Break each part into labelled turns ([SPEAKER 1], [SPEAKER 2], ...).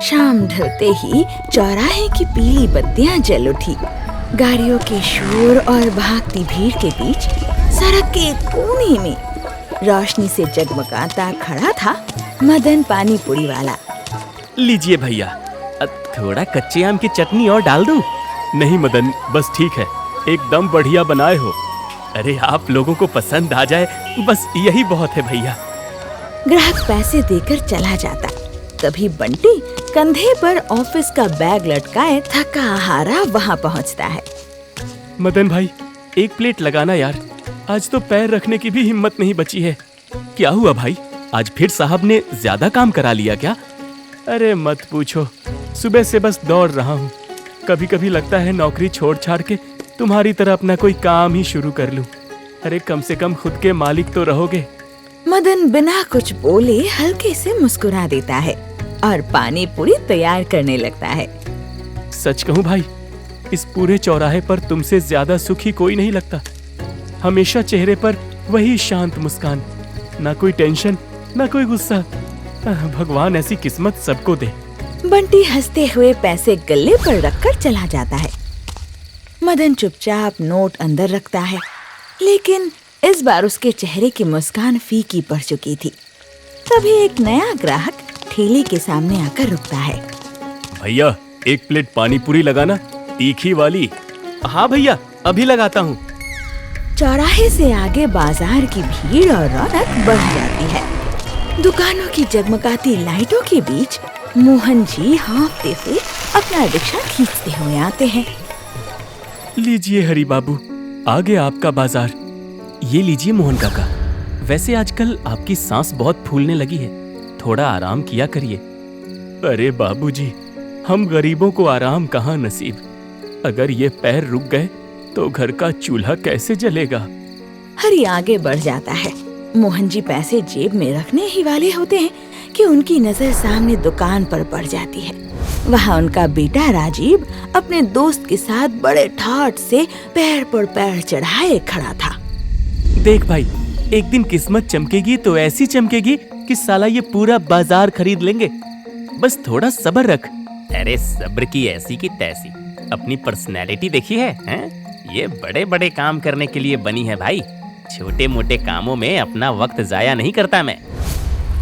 [SPEAKER 1] शाम ढलते ही चौराहे की पीली बत्तियां जल उठी। गाड़ियों के शोर और भागती भीड़ के बीच सड़क के एक कोने में रोशनी से जगमगाता खड़ा था मदन पानी पूरी वाला।
[SPEAKER 2] लीजिए भैया, थोड़ा कच्चे आम की चटनी और डाल दूं? नहीं मदन, बस ठीक है, एकदम बढ़िया बनाए हो। अरे आप लोगों को पसंद आ जाए, बस यही बहुत है भैया।
[SPEAKER 1] ग्राहक पैसे देकर चला जाता। तभी बंटी कंधे पर ऑफिस का बैग लटकाए थका हारा वहाँ पहुँचता है।
[SPEAKER 2] मदन भाई, एक प्लेट लगाना यार, आज तो पैर रखने की भी हिम्मत नहीं बची है। क्या हुआ भाई, आज फिर साहब ने ज्यादा काम करा लिया क्या? अरे मत पूछो, सुबह से बस दौड़ रहा हूँ। कभी कभी लगता है नौकरी छोड़ छाड़ के तुम्हारी तरह अपना कोई काम ही शुरू कर लूं। अरे कम से कम खुद के मालिक तो रहोगे।
[SPEAKER 1] मदन बिना कुछ बोले हल्के से मुस्कुरा देता है और पानी पूरी तैयार करने लगता है।
[SPEAKER 2] सच कहूं भाई, इस पूरे चौराहे पर तुमसे ज्यादा सुखी कोई नहीं लगता। हमेशा चेहरे पर वही शांत मुस्कान, ना कोई टेंशन, ना कोई गुस्सा। भगवान ऐसी किस्मत सबको दे।
[SPEAKER 1] बंटी हंसते हुए पैसे गले पर रखकर चला जाता है। मदन चुपचाप नोट अंदर रखता है, लेकिन इस बार उसके चेहरे की मुस्कान फीकी पड़ चुकी थी। तभी एक नया ग्राहक ठेले के सामने आकर रुकता है।
[SPEAKER 2] भैया, एक प्लेट पानी पूरी लगाना, तीखी वाली। हाँ भैया, अभी लगाता हूँ।
[SPEAKER 1] चौराहे से आगे बाजार की भीड़ और रौनक बढ़ जाती है। दुकानों की जगमगाती लाइटों के बीच मोहन जी हाँफते हुए अपना रिक्शा खींचते हुए आते हैं।
[SPEAKER 2] लीजिए हरी बाबू, आ गया आपका बाजार। ये लीजिए मोहन काका, वैसे आजकल आपकी सांस बहुत फूलने लगी है, थोड़ा आराम किया करिए। अरे बाबूजी, हम गरीबों को आराम कहाँ नसीब। अगर ये पैर रुक गए तो घर का चूल्हा कैसे जलेगा।
[SPEAKER 1] हरी आगे बढ़ जाता है। मोहन जी पैसे जेब में रखने ही वाले होते हैं कि उनकी नजर सामने दुकान पर पड़ जाती है। वहाँ उनका बेटा राजीव अपने दोस्त के साथ बड़े ठाठ से पैर पर पैर चढ़ाए खड़ा था।
[SPEAKER 2] देख भाई, एक दिन किस्मत चमकेगी तो ऐसी चमकेगी कि साला ये पूरा बाजार खरीद लेंगे। बस थोड़ा सब्र रख।
[SPEAKER 3] अरे सब्र की ऐसी की तैसी, अपनी पर्सनैलिटी देखी है, हैं? ये बड़े बड़े काम करने के लिए बनी है भाई, छोटे मोटे कामों में अपना वक्त जाया नहीं करता मैं।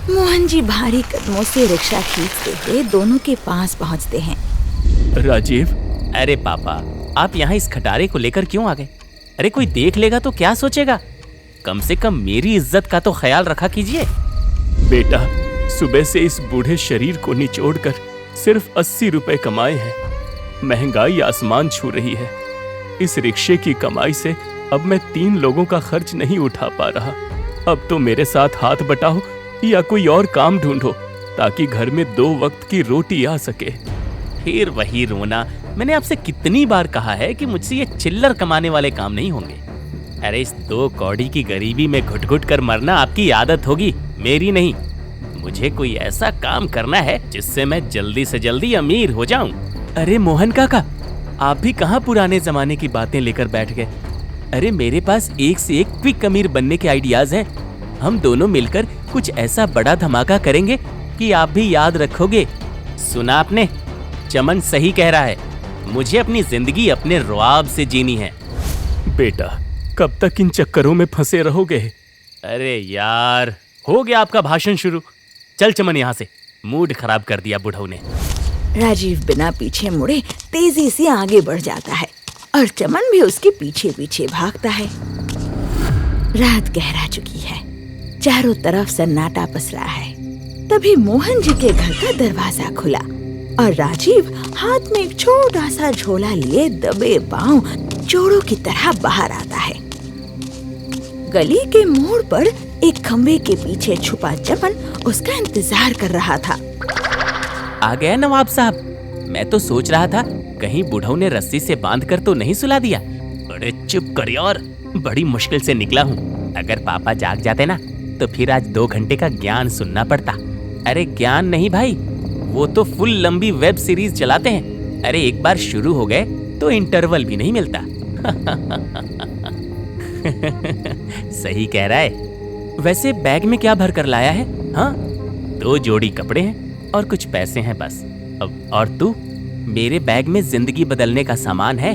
[SPEAKER 1] मोहन जी भारी कदमों से रिक्शा खींचते हुए दोनों के पास पहुंचते हैं।
[SPEAKER 2] राजीव,
[SPEAKER 3] अरे पापा, आप यहाँ इस खटारे को लेकर क्यों आ गए? अरे कोई देख लेगा तो क्या सोचेगा? कम से कम मेरी इज्जत का तो ख्याल रखा कीजिए।
[SPEAKER 2] बेटा, सुबह से इस बूढ़े शरीर को निचोड़कर सिर्फ 80 रुपए कमाए हैं। महंगाई आसमान छू रही है। इस रिक्शे की कमाई से अब मैं 3 लोगों का खर्च नहीं उठा पा रहा। अब तो मेरे साथ हाथ बटाओ या कोई और काम ढूंढो ताकि घर में 2 वक्त की रोटी आ सके।
[SPEAKER 3] फिर वही रोना। मैंने आपसे कितनी बार कहा है कि मुझसे ये चिल्लर कमाने वाले काम नहीं होंगे। अरे इस 2 कौड़ी की गरीबी में घुट घुट कर मरना आपकी आदत होगी, मेरी नहीं। मुझे कोई ऐसा काम करना है जिससे मैं जल्दी से जल्दी अमीर हो जाऊं।
[SPEAKER 2] अरे मोहन काका, आप भी कहाँ पुराने जमाने की बातें लेकर बैठ गए। अरे मेरे पास एक से एक क्विक अमीर बनने के आइडियाज हैं। हम दोनों मिलकर कुछ ऐसा बड़ा धमाका करेंगे कि आप भी याद रखोगे।
[SPEAKER 3] सुना आपने? चमन सही कह रहा है। मुझे अपनी जिंदगी अपने ख्वाब से जीनी है।
[SPEAKER 2] बेटा, कब तक इन चक्करों में फंसे रहोगे?
[SPEAKER 3] अरे यार, हो गया आपका भाषण शुरू। चल चमन यहाँ से, मूड खराब कर दिया बुढ़ऊ ने।
[SPEAKER 1] राजीव बिना पीछे मुड़े तेजी से आगे बढ़ जाता है और चमन भी उसके पीछे पीछे भागता है। रात गहरा चुकी है, चारों तरफ सन्नाटा पसरा है। तभी मोहन जी के घर का दरवाजा खुला और राजीव हाथ में एक छोटा सा झोला लिए दबे पांव चोरों की तरह बाहर आता है। गली के मोड़ पर एक खंबे के पीछे छुपा चमन उसका इंतजार कर रहा था।
[SPEAKER 3] आ गया नवाब साहब। मैं तो सोच रहा था कहीं बुढ़ऊ ने रस्सी से बांध कर तो नहीं सुला दिया। अरे चुप कर यार, बड़ी मुश्किल से निकला हूँ। अगर पापा जाग जाते ना तो फिर आज 2 घंटे का ज्ञान सुनना पड़ता। अरे ज्ञान नहीं भाई, वो तो फुल लंबी वेब सीरीज चलाते हैं। अरे एक बार शुरू हो गए तो इंटरवल भी नहीं मिलता। सही कह रहा है।
[SPEAKER 2] वैसे बैग में क्या भर कर लाया है? हाँ,
[SPEAKER 3] 2 जोड़ी कपड़े हैं और कुछ पैसे हैं बस। और तू? मेरे बैग में जिंदगी बदलने का सामान है।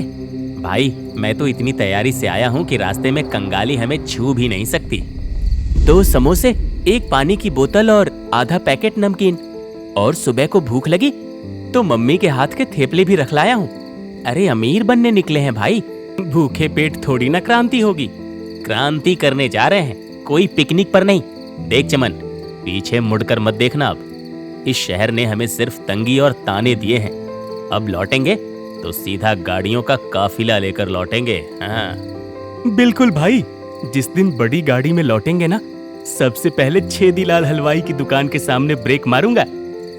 [SPEAKER 3] भाई मैं तो इतनी तैयारी से आया हूँ कि रास्ते में कंगाली हमें छू भी नहीं सकती। 2 समोसे, 1 पानी की बोतल और आधा पैकेट नमकीन। और सुबह को भूख लगी तो मम्मी के हाथ के थेपले भी रख लाया हूँ। अरे अमीर बनने निकले हैं भाई, भूखे पेट थोड़ी ना क्रांति होगी। क्रांति करने जा रहे हैं, कोई पिकनिक पर नहीं। देख चमन, पीछे मुड़कर मत देखना। अब इस शहर ने हमें सिर्फ तंगी और ताने दिए हैं। अब लौटेंगे तो सीधा गाड़ियों का काफिला लेकर लौटेंगे। हाँ
[SPEAKER 2] बिल्कुल भाई, जिस दिन बड़ी गाड़ी में लौटेंगे ना, सबसे पहले छेदीलाल हलवाई की दुकान के सामने ब्रेक मारूंगा।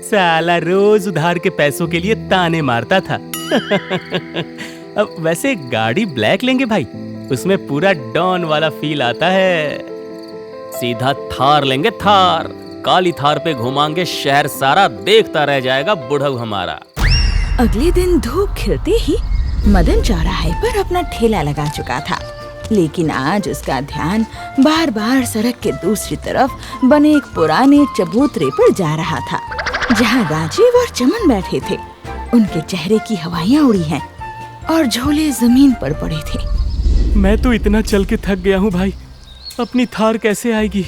[SPEAKER 2] साला रोज उधार के पैसों के लिए ताने मारता था। अब वैसे गाड़ी ब्लैक लेंगे भाई, उसमें पूरा डॉन वाला फील आता है।
[SPEAKER 3] सीधा थार लेंगे, थार। काली थार पे घुमाएंगे शहर सारा, देखता रह जाएगा बुढ़ऊ हमारा।
[SPEAKER 1] अगले दिन धूप खिलते ही मदन चौराहे पर अपना ठेला लगा चुका था, लेकिन आज उसका ध्यान बार बार सड़क के दूसरी तरफ बने एक पुराने चबूतरे पर जा रहा था, जहाँ राजीव और चमन बैठे थे। उनके चेहरे की हवाइयाँ उड़ी हैं और झोले जमीन पर पड़े थे।
[SPEAKER 2] मैं तो इतना चल के थक गया हूँ भाई, अपनी थार कैसे आएगी?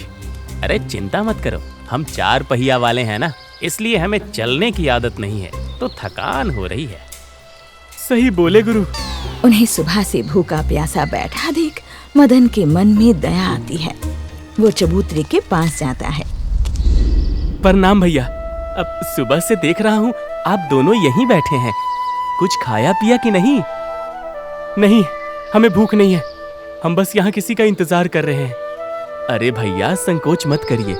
[SPEAKER 3] अरे चिंता मत करो, हम 4 पहिया वाले हैं ना, इसलिए हमें चलने की आदत नहीं है, तो थकान हो रही है।
[SPEAKER 2] सही बोले गुरु।
[SPEAKER 1] उन्हें सुबह से भूखा प्यासा बैठा देख मदन के मन में दया आती है। वो चबूतरे के पास जाता है।
[SPEAKER 2] प्रणाम भैया, अब सुबह से देख रहा हूँ आप दोनों यहीं बैठे हैं। कुछ खाया पिया कि नहीं? नहीं, हमें भूख नहीं है, हम बस यहाँ किसी का इंतजार कर रहे हैं। अरे भैया संकोच मत करिए,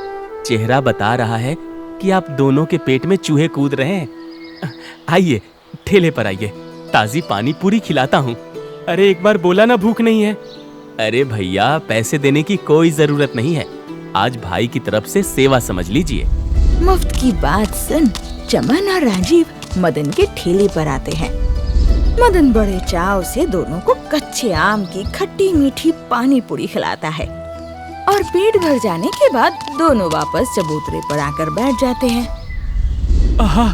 [SPEAKER 2] चेहरा बता रहा है कि आप दोनों के पेट में चूहे कूद रहे हैं। आइए ठेले पर आइए, ताजी पानी पूरी खिलाता हूँ। अरे एक बार बोला ना भूख नहीं है। अरे भैया पैसे देने की कोई जरूरत नहीं है, आज भाई की तरफ से सेवा समझ लीजिए।
[SPEAKER 1] मुफ्त की बात सुन चमन और राजीव मदन के ठेले पर आते हैं। मदन बड़े चाव से दोनों को कच्चे आम की खट्टी मीठी पानी पूरी खिलाता है और पेट भर जाने के बाद दोनों वापस चबूतरे पर आकर बैठ जाते हैं।
[SPEAKER 2] आहा,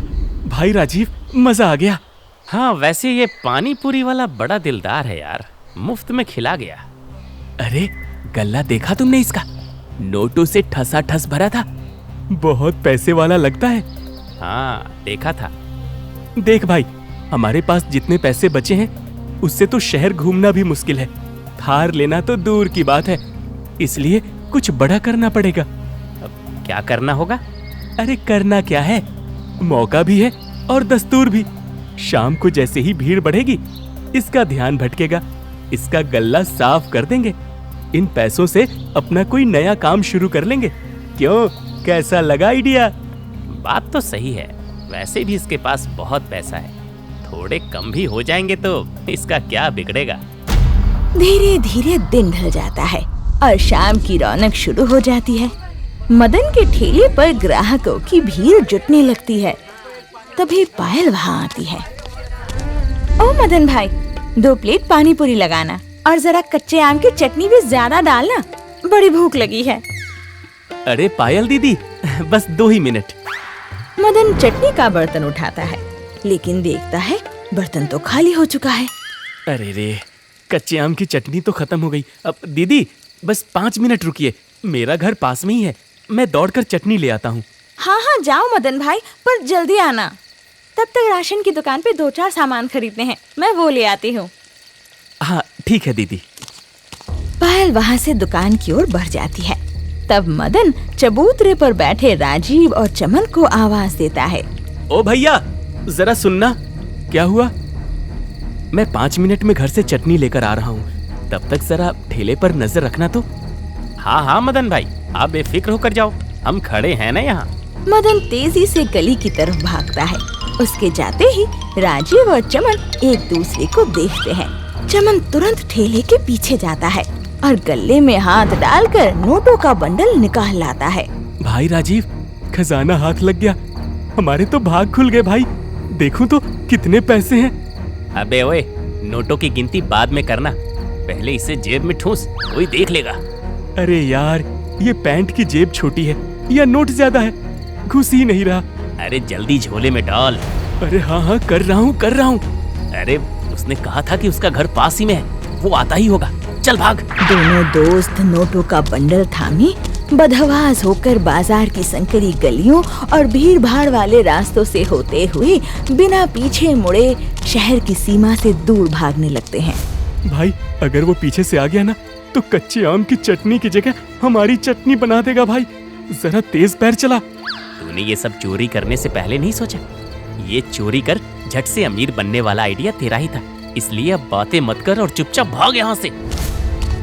[SPEAKER 2] भाई राजीव मजा आ गया।
[SPEAKER 3] हाँ वैसे ये पानी पूरी वाला बड़ा दिलदार है यार, मुफ्त में खिला गया।
[SPEAKER 2] अरे गल्ला देखा तुमने इसका? नोटों से ठसा ठस भरा था, बहुत पैसे वाला लगता है।
[SPEAKER 3] हाँ देखा था।
[SPEAKER 2] देख भाई, हमारे पास जितने पैसे बचे हैं उससे तो शहर घूमना भी मुश्किल है, थार लेना तो दूर की बात है, इसलिए कुछ बड़ा करना पड़ेगा।
[SPEAKER 3] अब क्या करना होगा?
[SPEAKER 2] अरे करना क्या है, मौका भी है और दस्तूर भी। शाम को जैसे ही भीड़ बढ़ेगी इसका ध्यान भटकेगा, इसका गल्ला साफ कर देंगे। इन पैसों से अपना कोई नया काम शुरू कर लेंगे। क्यों, कैसा लगा आइडिया?
[SPEAKER 3] बात तो सही है, वैसे भी इसके पास बहुत पैसा है, थोड़े कम भी हो जाएंगे तो इसका क्या बिगड़ेगा।
[SPEAKER 1] धीरे धीरे दिन ढल जाता है और शाम की रौनक शुरू हो जाती है। मदन के ठेले पर ग्राहकों की भीड़ जुटने लगती है। तभी पायल वहाँ आती है। ओ मदन भाई, 2 प्लेट पानी पूरी लगाना और जरा कच्चे आम की चटनी भी ज्यादा डालना, बड़ी भूख लगी है।
[SPEAKER 2] अरे पायल दीदी, बस 2 ही मिनट।
[SPEAKER 1] मदन चटनी का बर्तन उठाता है, लेकिन देखता है बर्तन तो खाली हो चुका है।
[SPEAKER 2] अरे रे, कच्चे आम की चटनी तो खत्म हो गई। अब दीदी बस 5 मिनट रुकिए, मेरा घर पास में ही है, मैं दौड़कर चटनी ले आता हूँ।
[SPEAKER 1] हाँ हाँ जाओ मदन भाई, पर जल्दी आना। तब तक राशन की दुकान पे 2-4 सामान खरीदने हैं, मैं वो ले आती हूँ।
[SPEAKER 2] हाँ ठीक है दीदी।
[SPEAKER 1] पायल वहाँ से दुकान की ओर बढ़ जाती है। तब मदन चबूतरे पर बैठे राजीव और चमन को आवाज देता है।
[SPEAKER 2] ओ भैया जरा सुनना। क्या हुआ? मैं 5 मिनट में घर से चटनी लेकर आ रहा हूँ, तब तक जरा ठेले पर नजर रखना तो।
[SPEAKER 3] हाँ हाँ मदन भाई, आप बेफिक्र होकर जाओ, हम खड़े हैं ना यहाँ।
[SPEAKER 1] मदन तेजी से गली की तरफ भागता है। उसके जाते ही राजीव और चमन एक दूसरे को देखते हैं। चमन तुरंत ठेले के पीछे जाता है और गले में हाथ डालकर नोटों का बंडल निकाल लाता है।
[SPEAKER 2] भाई राजीव, खजाना हाथ लग गया, हमारे तो भाग खुल गए भाई। देखूं तो कितने पैसे हैं।
[SPEAKER 3] अबे ओए, नोटों की गिनती बाद में करना, पहले इसे जेब में ठूस, कोई देख लेगा।
[SPEAKER 2] अरे यार, ये पैंट की जेब छोटी है या नोट ज्यादा है, घुस ही नहीं रहा।
[SPEAKER 3] अरे जल्दी झोले में डाल,
[SPEAKER 2] अरे हाँ हाँ, कर रहा हूँ।
[SPEAKER 3] अरे उसने कहा था कि उसका घर पास ही में है, वो आता ही होगा। चल भाग।
[SPEAKER 1] दोनों दोस्त नोटों का बंडल थामे बदहवास होकर बाजार की संकरी गलियों और भीड़ भाड़ वाले रास्तों से होते हुए बिना पीछे मुड़े शहर की सीमा से दूर भागने लगते हैं।
[SPEAKER 2] भाई अगर वो पीछे से आ गया ना तो कच्चे आम की चटनी की जगह हमारी चटनी बना देगा। भाई जरा तेज पैर चला।
[SPEAKER 3] तूने ये सब चोरी करने से पहले नहीं सोचा? ये चोरी कर झट से अमीर बनने वाला आइडिया तेरा ही था, इसलिए अब बातें मत कर और चुपचाप भाग यहाँ से।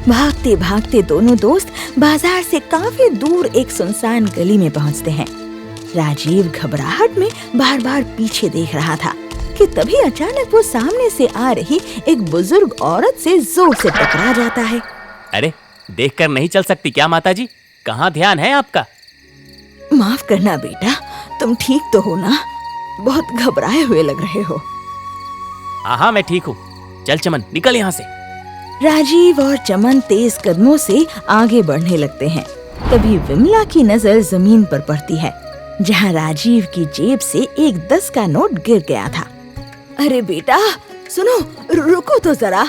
[SPEAKER 1] भागते भागते दोनों दोस्त बाजार से काफी दूर एक सुनसान गली में पहुंचते हैं। राजीव घबराहट में बार बार पीछे देख रहा था कि तभी अचानक वो सामने से आ रही एक बुजुर्ग औरत से जोर से टकरा जाता है।
[SPEAKER 3] अरे देखकर नहीं चल सकती क्या माताजी? कहाँ ध्यान है आपका?
[SPEAKER 1] माफ करना बेटा, तुम ठीक तो हो ना? बहुत घबराए हुए लग रहे हो।
[SPEAKER 3] हाँ मैं ठीक हूँ। चल चमन निकल यहाँ से।
[SPEAKER 1] राजीव और चमन तेज कदमों से आगे बढ़ने लगते हैं। तभी विमला की नजर जमीन पर पड़ती है, जहाँ राजीव की जेब से एक 10 का नोट गिर गया था। अरे बेटा सुनो, रुको तो जरा।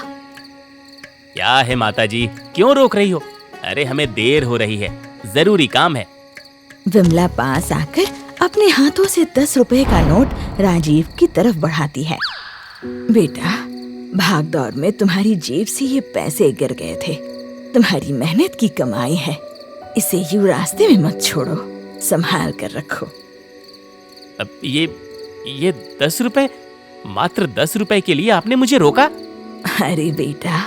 [SPEAKER 3] क्या है माताजी, क्यों रोक रही हो? अरे हमें देर हो रही है, जरूरी काम है।
[SPEAKER 1] विमला पास आकर अपने हाथों से 10 रुपए का नोट राजीव की तरफ बढ़ाती है। बेटा, भाग दौड़ में तुम्हारी जेब से ये पैसे गिर गए थे। तुम्हारी मेहनत की कमाई है, इसे यूं रास्ते में मत छोड़ो, संभाल कर रखो।
[SPEAKER 3] अब ये 10 रुपए, मात्र 10 रुपए के लिए आपने मुझे रोका?
[SPEAKER 1] अरे बेटा,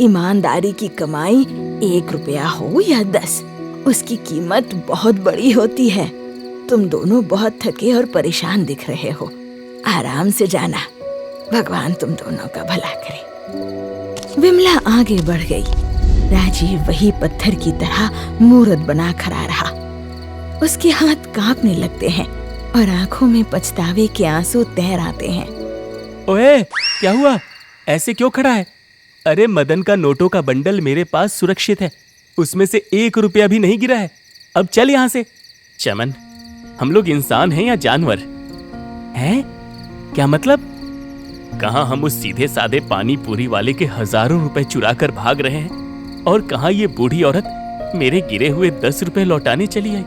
[SPEAKER 1] ईमानदारी की कमाई 1 रुपया हो या 10, उसकी कीमत बहुत बड़ी होती है। तुम दोनों बहुत थके और परेशान दिख रहे हो, आराम से जाना। भगवान तुम दोनों का भला करे। विमला आगे बढ़ गई। राजीव वही पत्थर की तरह मूर्त बना खड़ा रहा। उसके हाथ कांपने लगते हैं और आंखों में पछतावे के आंसू तैर आते हैं।
[SPEAKER 2] ओए क्या हुआ? ऐसे क्यों खड़ा है? अरे मदन का नोटों का बंडल मेरे पास सुरक्षित है, उसमें से 1 रुपया भी नहीं गिरा है। अब चल यहाँ से।
[SPEAKER 3] चमन, हम लोग इंसान हैं या जानवर
[SPEAKER 2] हैं? क्या मतलब?
[SPEAKER 3] कहाँ हम उस सीधे साधे पानी पूरी वाले के हजारों रुपए चुरा कर भाग रहे हैं और कहाँ ये बूढ़ी औरत मेरे गिरे हुए 10 रुपए लौटाने चली आई।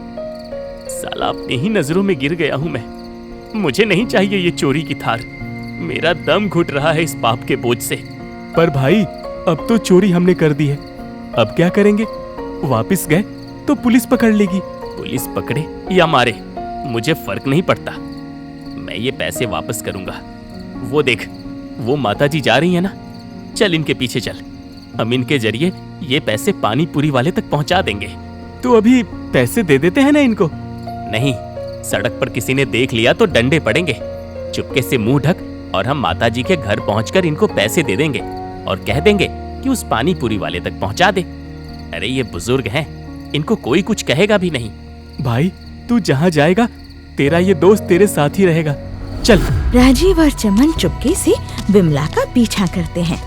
[SPEAKER 3] साला अपनी ही नजरों में गिर गया हूं मैं। मुझे नहीं चाहिए ये चोरी की थार। मेरा दम घुट रहा है इस पाप के बोझ से।
[SPEAKER 2] पर भाई अब तो चोरी हमने कर दी है, अब क्या करेंगे? वापस गए तो पुलिस पकड़ लेगी।
[SPEAKER 3] पुलिस पकड़े या मारे मुझे फर्क नहीं पड़ता, मैं ये पैसे वापस करूंगा। वो देख, वो माताजी जा रही है ना, चल इनके पीछे चल। हम इनके जरिए ये पैसे पानी पूरी वाले तक पहुंचा देंगे।
[SPEAKER 2] तो अभी पैसे दे देते हैं ना इनको?
[SPEAKER 3] नहीं, सड़क पर किसी ने देख लिया तो डंडे पड़ेंगे। चुपके से मुंह ढक और हम माताजी के घर पहुंचकर इनको पैसे दे देंगे और कह देंगे कि उस पानी पूरी वाले तक पहुंचा दे। अरे ये बुजुर्ग हैं, इनको कोई कुछ कहेगा भी नहीं।
[SPEAKER 2] भाई तू जहाँ जाएगा तेरा ये दोस्त तेरे साथ ही रहेगा, चल।
[SPEAKER 1] राजीव और चमन चुपके से विमला का पीछा करते हैं।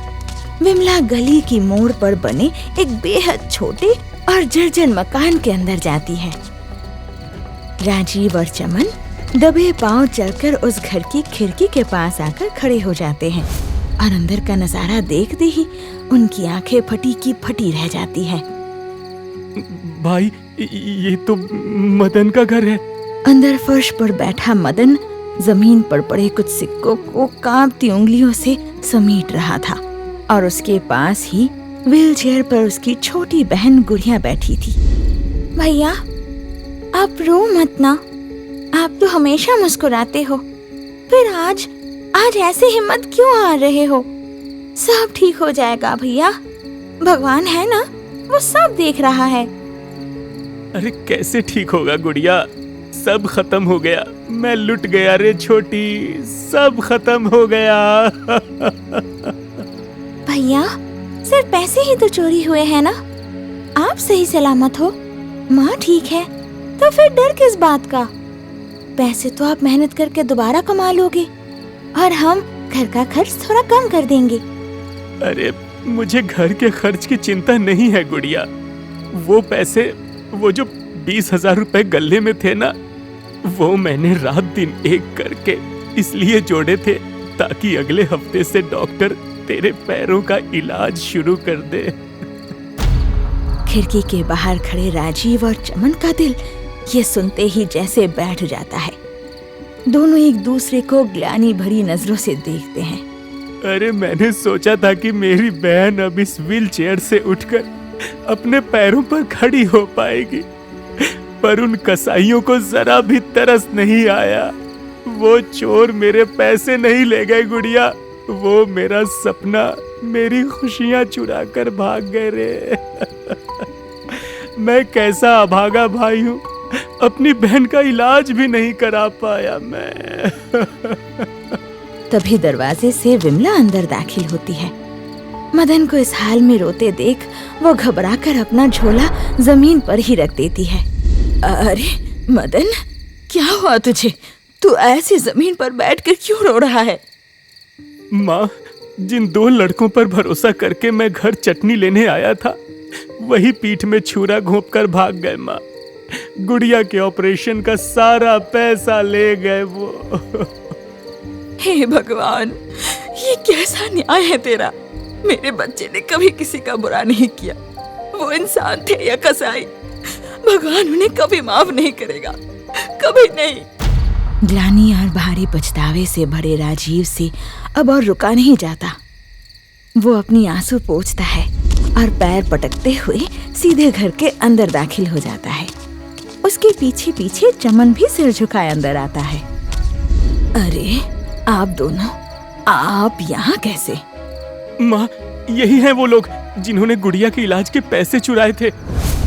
[SPEAKER 1] विमला गली की मोड़ पर बने एक बेहद छोटे और जर्जर मकान के अंदर जाती है। राजीव और चमन दबे पांव चलकर उस घर की खिड़की के पास आकर खड़े हो जाते हैं और अंदर का नजारा देखते ही उनकी आंखें फटी की फटी रह जाती हैं।
[SPEAKER 2] भाई ये तो मदन का घर है।
[SPEAKER 1] अंदर फर्श पर बैठा मदन जमीन पर पड़े कुछ सिक्कों को कांपती उंगलियों से समेट रहा था और उसके पास ही व्हीलचेयर पर उसकी छोटी बहन गुड़िया बैठी थी। भैया आप रो मत ना, आप तो हमेशा मुस्कुराते हो, फिर आज ऐसे हिम्मत क्यों हार रहे हो? सब ठीक हो जाएगा भैया, भगवान है ना, वो सब देख रहा है।
[SPEAKER 2] अरे कैसे ठीक होगा गुड़िया, सब खत्म हो गया, मैं लुट गया रे छोटी, सब खत्म हो गया।
[SPEAKER 1] भैया सिर्फ पैसे ही तो चोरी हुए हैं ना, आप सही सलामत हो, माँ ठीक है, तो फिर डर किस बात का? पैसे तो आप मेहनत करके दोबारा कमा लोगे और हम घर का खर्च थोड़ा कम कर देंगे।
[SPEAKER 2] अरे मुझे घर के खर्च की चिंता नहीं है गुड़िया, वो पैसे, वो जो 20,000 रुपए गले में थे ना, वो मैंने रात दिन एक करके इसलिए जोड़े थे ताकि अगले हफ्ते से डॉक्टर तेरे पैरों का इलाज शुरू कर दे।
[SPEAKER 1] खिड़की के बाहर खड़े राजीव और चमन का दिल ये सुनते ही जैसे बैठ जाता है। दोनों एक दूसरे को ग्लानि भरी नजरों से देखते हैं।
[SPEAKER 2] अरे मैंने सोचा था कि मेरी बहन अब इस व्हीलचेयर से उठकर अपने पैरों पर खड़ी हो पाएगी, पर उन कसाईयों को जरा भी तरस नहीं आया। वो चोर मेरे पैसे नहीं ले गए गुड़िया, वो मेरा सपना, मेरी खुशियां चुरा कर भाग गए रे। मैं कैसा अभागा भाई हूँ, अपनी बहन का इलाज भी नहीं करा पाया मैं।
[SPEAKER 1] तभी दरवाजे से विमला अंदर दाखिल होती है। मदन को इस हाल में रोते देख वो घबराकर अपना झोला जमीन पर ही रख देती है। अरे मदन, क्या हुआ तुझे? तू ऐसे जमीन पर बैठकर क्यों रो रहा है?
[SPEAKER 2] माँ, जिन 2 लड़कों पर भरोसा करके मैं घर चटनी लेने आया था, वही पीठ में छुरा घोंपकर भाग गए माँ। गुड़िया के ऑपरेशन का सारा पैसा ले गए वो।
[SPEAKER 1] हे भगवान, ये कैसा न्याय है तेरा? मेरे बच्चे ने कभी किसी का बुरा नहीं किया। वो इंसान थे या कसाई, भगवान उन्हें कभी माफ नहीं करेगा, कभी नहीं। ग्लानि और भारी पछतावे से भरे राजीव से अब और रुका नहीं जाता। वो अपनी आंसू पोंछता है और पैर पटकते हुए सीधे घर के अंदर दाखिल हो जाता है। उसके पीछे पीछे चमन भी सिर झुकाए अंदर आता है। अरे आप दोनों, आप यहाँ कैसे?
[SPEAKER 2] माँ, यही हैं वो लोग जिन्होंने गुड़िया के इलाज के पैसे चुराए थे।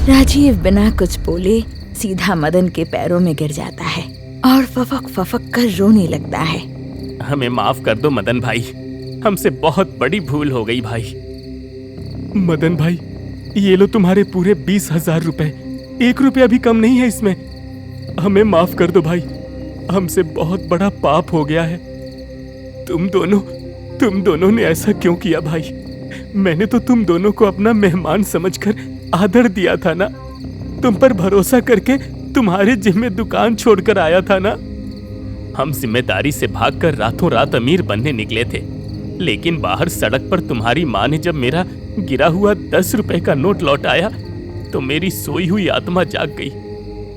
[SPEAKER 1] राजीव बिना कुछ बोले सीधा मदन के पैरों में गिर जाता है और फफक फफक कर रोने लगता है।
[SPEAKER 2] हमें माफ कर दो मदन भाई, हमसे बहुत बड़ी भूल हो गई भाई। मदन भाई, ये लो तुम्हारे पूरे 20,000 रुपए, 1 रुपया भी कम नहीं है इसमें। हमें माफ कर दो भाई, हमसे बहुत बड़ा पाप हो गया है। तुम दोनों ने ऐसा क्यों किया भाई? मैंने तो तुम दोनों को अपना मेहमान समझकर आदर दिया था ना, तुम पर भरोसा करके तुम्हारे जिम्मे दुकान छोड़कर आया था ना। हम जिम्मेदारी से भागकर रातों रात अमीर बनने निकले थे, लेकिन बाहर सड़क पर तुम्हारी माँ ने जब मेरा गिरा हुआ 10 रुपए का नोट लौटाया तो मेरी सोई हुई आत्मा जाग गई।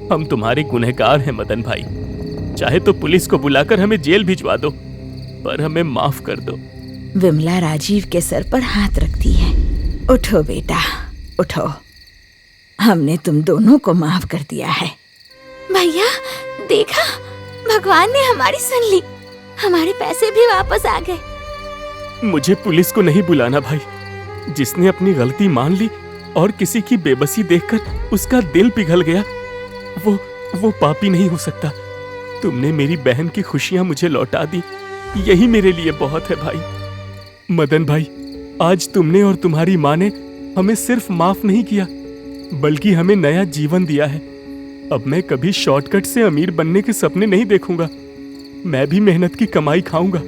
[SPEAKER 2] हम तुम्हारे गुनहगार हैं मदन भाई, चाहे तो पुलिस को बुलाकर हमें जेल भिजवा दो, पर हमें माफ कर दो।
[SPEAKER 1] विमला राजीव के सर पर हाथ रखती है। उठो बेटा, उठो, हमने तुम दोनों को माफ कर दिया है।
[SPEAKER 4] भैया देखा, भगवान ने हमारी सुन ली, हमारे पैसे भी वापस आ गए।
[SPEAKER 2] मुझे पुलिस को नहीं बुलाना भाई। जिसने अपनी गलती मान ली और किसी की बेबसी देखकर उसका दिल पिघल गया, वो पापी नहीं हो सकता। तुमने मेरी बहन की खुशियां मुझे लौटा दी, यही मेरे लिए बहुत है भाई। मदन भाई, आज तुमने और तुम्हारी माँ ने हमें सिर्फ माफ नहीं किया, बल्कि हमें नया जीवन दिया है। अब मैं कभी शॉर्टकट से अमीर बनने के सपने नहीं देखूंगा। मैं भी मेहनत की कमाई खाऊंगा।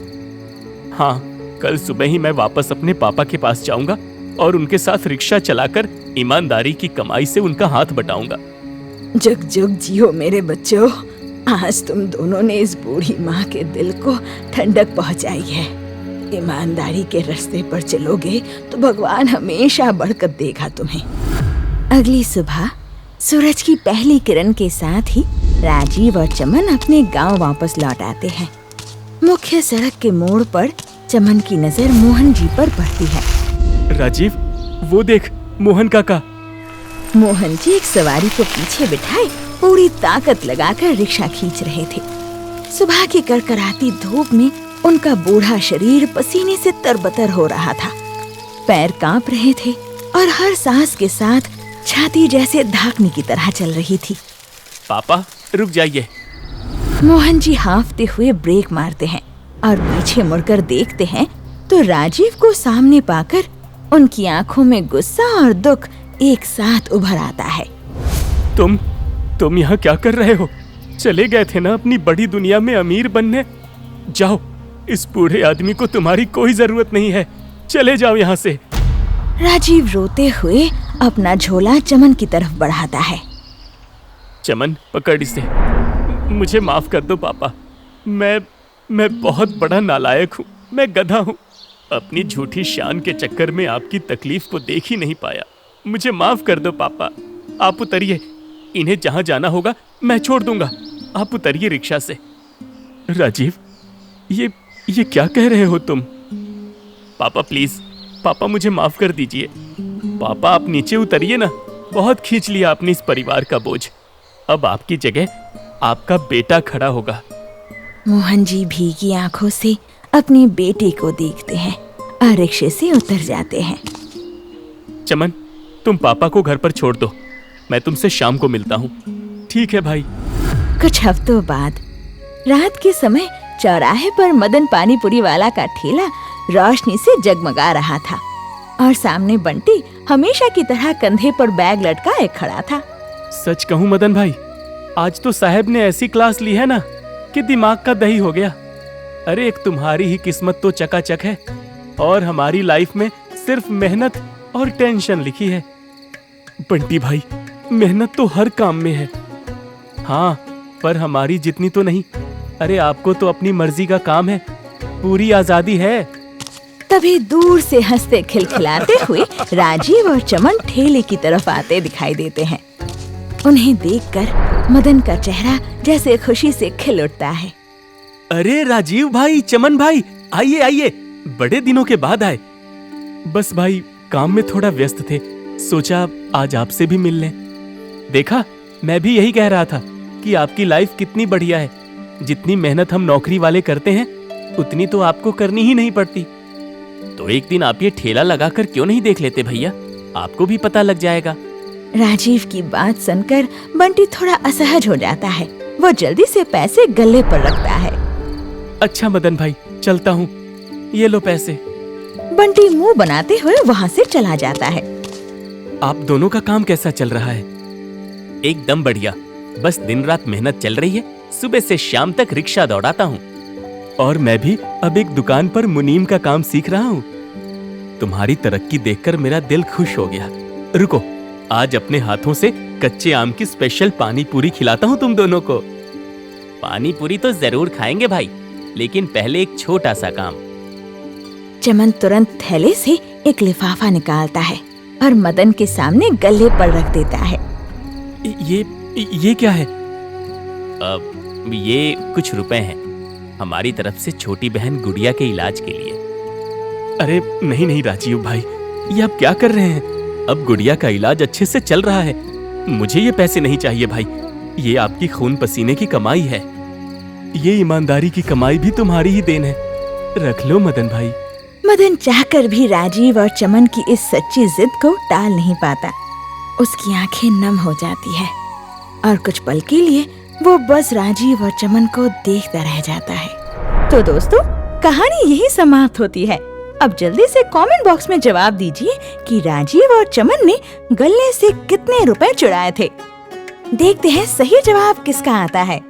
[SPEAKER 2] हाँ, कल सुबह ही मैं वापस अपने पापा के पास जाऊंगा और उनके साथ रिक्शा चलाकर ईमानदारी की कमाई से उनका हाथ बटाऊंगा।
[SPEAKER 1] जुग जुग जियो मेरे बच्चों, आज तुम दोनों ने इस बूढ़ी माँ के दिल को ठंडक पहुंचाई है। ईमानदारी के रास्ते पर चलोगे तो भगवान हमेशा बरकत देगा तुम्हें। अगली सुबह सूरज की पहली किरण के साथ ही राजीव और चमन अपने गांव वापस लौट आते हैं। मुख्य सड़क के मोड़ पर चमन की नजर मोहन जी पर पड़ती है।
[SPEAKER 2] राजीव, वो देख, मोहन काका।
[SPEAKER 1] मोहन जी एक सवारी को पीछे बिठाए पूरी ताकत लगाकर रिक्शा खींच रहे थे। सुबह की कड़कड़ाती धूप में उनका बूढ़ा शरीर पसीने से तरबतर हो रहा था। पैर कांप रहे थे और हर सांस के साथ छाती जैसे धाकनी की तरह चल रही थी।
[SPEAKER 2] पापा रुक जाइए।
[SPEAKER 1] मोहन जी हांफते हुए ब्रेक मारते हैं और पीछे मुड़कर देखते हैं तो राजीव को सामने पाकर उनकी आंखों में गुस्सा और दुख एक साथ उभर आता है।
[SPEAKER 2] तुम यहाँ क्या कर रहे हो? चले गए थे ना अपनी बड़ी दुनिया में अमीर बनने। जाओ, इस बूढ़े आदमी को तुम्हारी कोई जरूरत नहीं है, चले जाओ यहाँ से।
[SPEAKER 1] राजीव रोते हुए अपना झोला चमन की तरफ बढ़ाता है।
[SPEAKER 2] चमन, पकड़ इसे। मुझे माफ कर दो पापा, मैं बहुत बड़ा नालायक हूँ, मैं गधा हूँ। अपनी झूठी शान के चक्कर में आपकी तकलीफ को देख ही नहीं पाया। मुझे माफ कर दो पापा। आप उतरिए, इन्हें जहाँ जाना होगा मैं छोड़ दूंगा। आप उतरिए रिक्शा से। राजीव, ये क्या कह रहे हो तुम? पापा प्लीज, पापा मुझे माफ कर दीजिए। पापा आप नीचे उतरिए ना, बहुत खींच लिया आपने इस परिवार का बोझ। अब आपकी जगह आपका बेटा खड़ा होगा।
[SPEAKER 1] मोहन जी भीगी आंखों से अपने बेटे को देखते हैं और रिक्शे से उतर जाते हैं।
[SPEAKER 2] चमन, तुम पापा को घर पर छोड़ दो, मैं तुमसे शाम को मिलता हूँ। ठीक है भाई।
[SPEAKER 1] कुछ हफ्तों बाद रात के समय चौराहे पर मदन पानीपुरी वाला का ठेला रोशनी से जगमगा रहा था और सामने बंटी हमेशा की तरह कंधे पर बैग लटकाए खड़ा था।
[SPEAKER 2] सच कहूँ मदन भाई, आज तो साहब ने ऐसी क्लास ली है ना कि दिमाग का दही हो गया। अरे एक तुम्हारी ही किस्मत तो चकाचक है और हमारी लाइफ में सिर्फ मेहनत और टेंशन लिखी है। बंटी भाई, मेहनत तो हर काम में है, हाँ, पर हमारी जितनी तो नहीं। अरे आपको तो अपनी मर्जी का काम है, पूरी आजादी है।
[SPEAKER 1] तभी दूर से हंसते खिलखिलाते हुए राजीव और चमन ठेले की तरफ आते दिखाई देते हैं। उन्हें देखकर मदन का चेहरा जैसे खुशी से खिल उठता है।
[SPEAKER 2] अरे राजीव भाई, चमन भाई, आइए आइए, बड़े दिनों के बाद आए। बस भाई काम में थोड़ा व्यस्त थे, सोचा आज आपसे भी मिल लें। देखा, मैं भी यही कह रहा था कि आपकी लाइफ कितनी बढ़िया है। जितनी मेहनत हम नौकरी वाले करते हैं उतनी तो आपको करनी ही नहीं पड़ती। तो एक दिन आप ये ठेला लगाकर क्यों नहीं देख लेते भैया, आपको भी पता लग जाएगा।
[SPEAKER 1] राजीव की बात सुनकर बंटी थोड़ा असहज हो जाता है। वो जल्दी से पैसे गले पर रखता है।
[SPEAKER 2] अच्छा मदन भाई, चलता हूँ, ये लो पैसे।
[SPEAKER 1] बंटी मुंह बनाते हुए वहाँ से चला जाता है।
[SPEAKER 2] आप दोनों का काम कैसा चल रहा है?
[SPEAKER 3] एकदम बढ़िया, बस दिन रात मेहनत चल रही है। सुबह से शाम तक रिक्शा दौड़ाता हूँ।
[SPEAKER 2] और मैं भी अब एक दुकान पर मुनीम का काम सीख रहा हूँ। तुम्हारी तरक्की देखकर मेरा दिल खुश हो गया। रुको, आज अपने हाथों से कच्चे आम की स्पेशल पानी पूरी खिलाता हूँ तुम दोनों को।
[SPEAKER 3] पानी पूरी तो जरूर खाएंगे भाई, लेकिन पहले एक छोटा सा काम।
[SPEAKER 1] चमन तुरंत थैले से एक लिफाफा निकालता है और मदन के सामने गले पर रख देता है।
[SPEAKER 2] ये क्या है?
[SPEAKER 3] अब ये कुछ रुपए हैं हमारी तरफ से छोटी बहन गुड़िया के इलाज के लिए।
[SPEAKER 2] अरे नहीं नहीं राजीव भाई, ये आप क्या कर रहे हैं? अब गुड़िया का इलाज अच्छे से चल रहा है, मुझे ये पैसे नहीं चाहिए भाई। ये आपकी खून पसीने की कमाई है, ये ईमानदारी की कमाई भी तुम्हारी ही देन है। रख लो मदन भाई।
[SPEAKER 1] मदन चाहकर भी राजीव और चमन की इस सच्ची जिद को टाल नहीं पाता। उसकी आंखें नम हो जाती है और कुछ पल के लिए वो बस राजीव और चमन को देखता रह जाता है। तो दोस्तों, कहानी यही समाप्त होती है। अब जल्दी से कमेंट बॉक्स में जवाब दीजिए कि राजीव और चमन ने गले से कितने रुपए चुराए थे। देखते हैं सही जवाब किसका आता है।